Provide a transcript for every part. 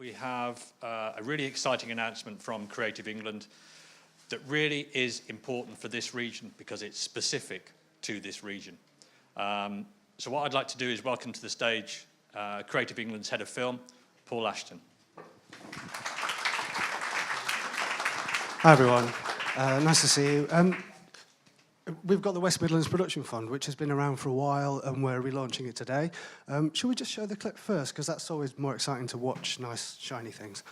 we have a really exciting announcement from Creative England that really is important for this region because it's specific to this region. So what I'd like to do is welcome to the stage Creative England's Head of Film, Paul Ashton. Hi everyone, nice to see you. We've got the West Midlands Production Fund, which has been around for a while, and we're relaunching it today. Should we just show the clip first, because that's always more exciting to watch nice, shiny things.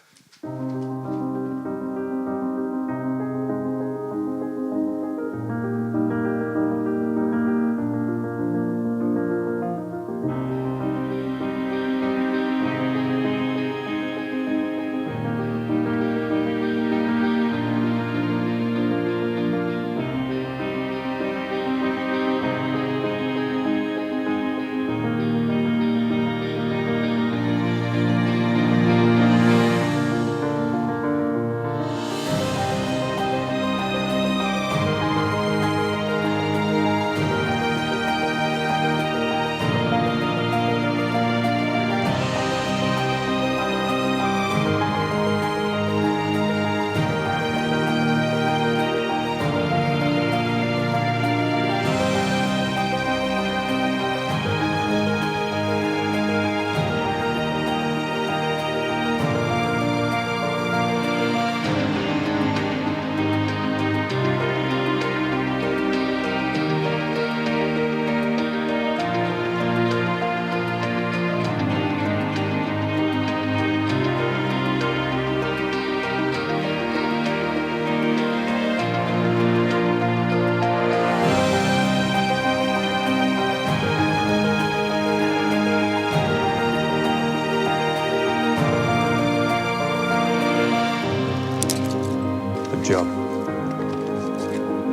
Job.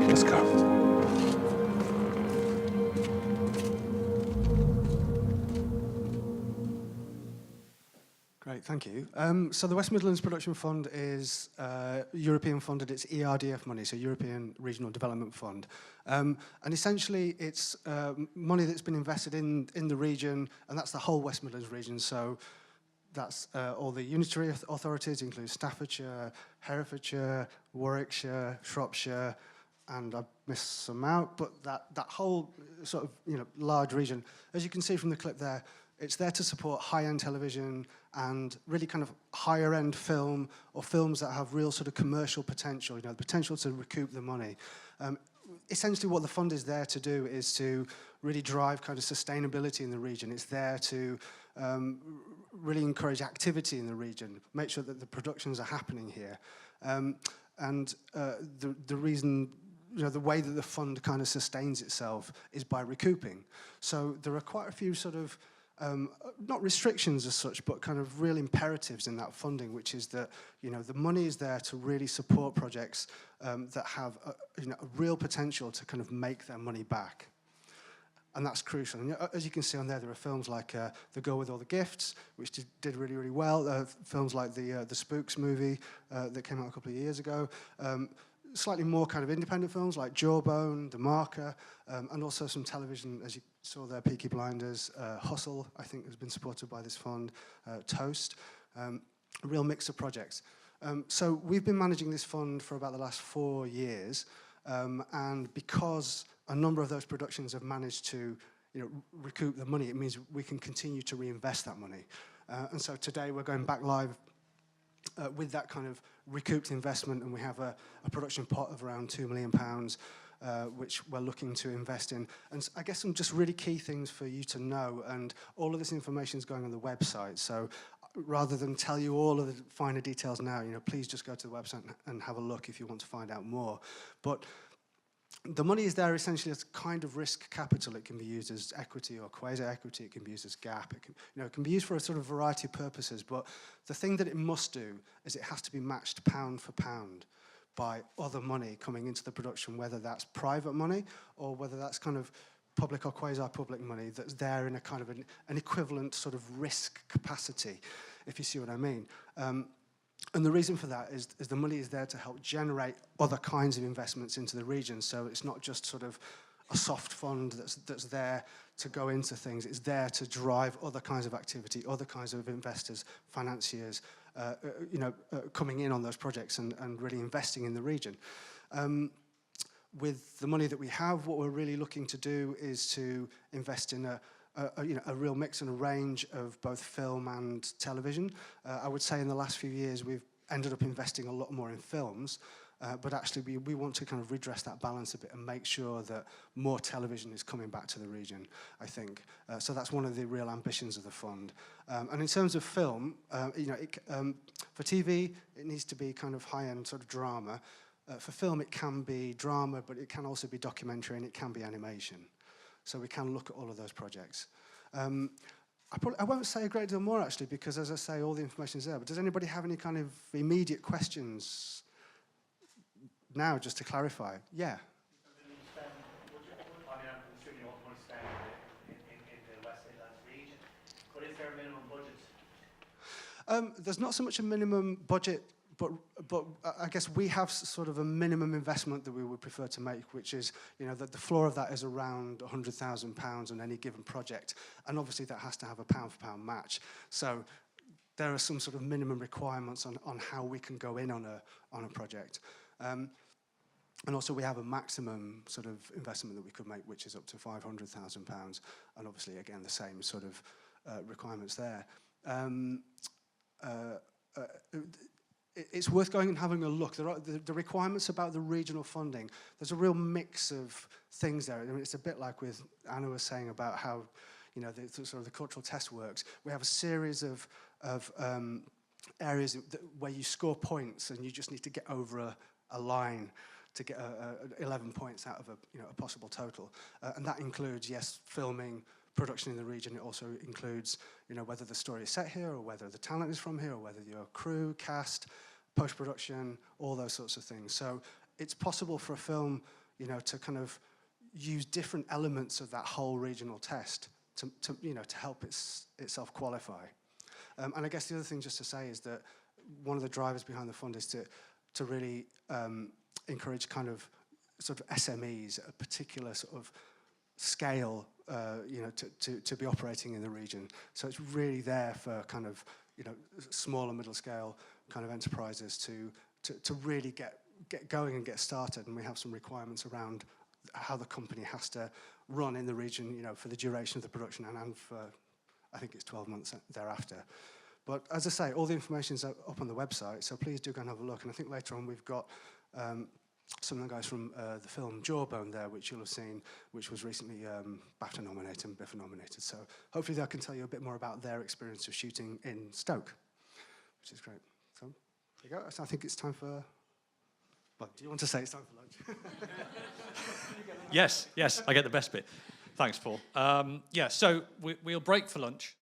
Let's go. Great, thank you. So the West Midlands Production Fund is European funded. It's ERDF money, so European Regional Development Fund. And essentially it's money that's been invested in the region, and that's the whole West Midlands region. So that's all the unitary authorities, include Staffordshire, Herefordshire, Warwickshire, Shropshire, and I've missed some out, but that whole sort of large region, as you can see from the clip there, it's there to support high-end television and really kind of higher-end film, or films that have real sort of commercial potential, the potential to recoup the money. Essentially what the fund is there to do is to really drive kind of sustainability in the region. It's there to really encourage activity in the region, make sure that the productions are happening here. The reason, the way that the fund kind of sustains itself is by recouping. So there are quite a few sort of, not restrictions as such, but kind of real imperatives in that funding, which is that, the money is there to really support projects that have a real potential to kind of make their money back. And that's crucial. And as you can see on there, there are films like The Girl with All the Gifts, which did really, really well. Films like the Spooks movie that came out a couple of years ago. Slightly more kind of independent films like Jawbone, The Marker, and also some television, as you saw there, Peaky Blinders, Hustle, I think has been supported by this fund, Toast, a real mix of projects. So we've been managing this fund for about the last 4 years, and because a number of those productions have managed to recoup the money, it means we can continue to reinvest that money. And so today we're going back live with that kind of recouped investment, and we have a production pot of around £2 million, which we're looking to invest in. And I guess some just really key things for you to know, and all of this information is going on the website. So rather than tell you all of the finer details now, please just go to the website and have a look if you want to find out more. But the money is there essentially as kind of risk capital. It can be used as equity or quasi-equity. It can be used as gap. It can be used for a sort of variety of purposes. But the thing that it must do is it has to be matched pound for pound by other money coming into the production, whether that's private money or whether that's kind of public or quasi-public money that's there in a kind of an equivalent sort of risk capacity, if you see what I mean. And the reason for that is the money is there to help generate other kinds of investments into the region. So it's not just sort of a soft fund that's there to go into things. It's there to drive other kinds of activity, other kinds of investors, financiers, coming in on those projects and really investing in the region. With the money that we have, what we're really looking to do is to invest in a real mix and a range of both film and television. I would say in the last few years we've ended up investing a lot more in films, but actually we want to kind of redress that balance a bit and make sure that more television is coming back to the region, I think. So that's one of the real ambitions of the fund. And in terms of film, for TV, it needs to be kind of high-end sort of drama. For film, it can be drama, but it can also be documentary and it can be animation. So we can look at all of those projects. I won't say a great deal more, actually, because, as I say, all the information is there. But does anybody have any kind of immediate questions now, just to clarify? Yeah? I'm assuming you want to spend in the West Midlands region, but is there a minimum budget? There's not so much a minimum budget, but I guess we have sort of a minimum investment that we would prefer to make, which is, that the floor of that is around £100,000 on any given project, and obviously that has to have a pound-for-pound match. So there are some sort of minimum requirements on how we can go in on a project. And also we have a maximum sort of investment that we could make, which is up to £500,000, and obviously, again, the same sort of requirements there. It's worth going and having a look. There are the requirements about the regional funding. There's a real mix of things there. I mean, it's a bit like with Anna was saying about how, sort of the cultural test works. We have a series of areas where you score points, and you just need to get over a line to get 11 points out of a possible total. And that includes, yes, filming, production in the region. It also includes, whether the story is set here, or whether the talent is from here, or whether you're crew, cast, post-production, all those sorts of things. So it's possible for a film, to kind of use different elements of that whole regional test to help itself qualify. And I guess the other thing just to say is that one of the drivers behind the fund is to really encourage kind of sort of SMEs, a particular sort of scale, to be operating in the region. So it's really there for kind of, small and middle scale kind of enterprises to really get going and get started. And we have some requirements around how the company has to run in the region, for the duration of the production and for, I think it's 12 months thereafter. But as I say, all the information's up on the website, so please do go and have a look. And I think later on we've got some of the guys from the film Jawbone there, which you'll have seen, which was recently BAFTA-nominated and BIFA-nominated. So hopefully they can tell you a bit more about their experience of shooting in Stoke, which is great. So there you go. So I think it's time for... Well, do you want to say it's time for lunch? Yes, I get the best bit. Thanks, Paul. So we'll break for lunch.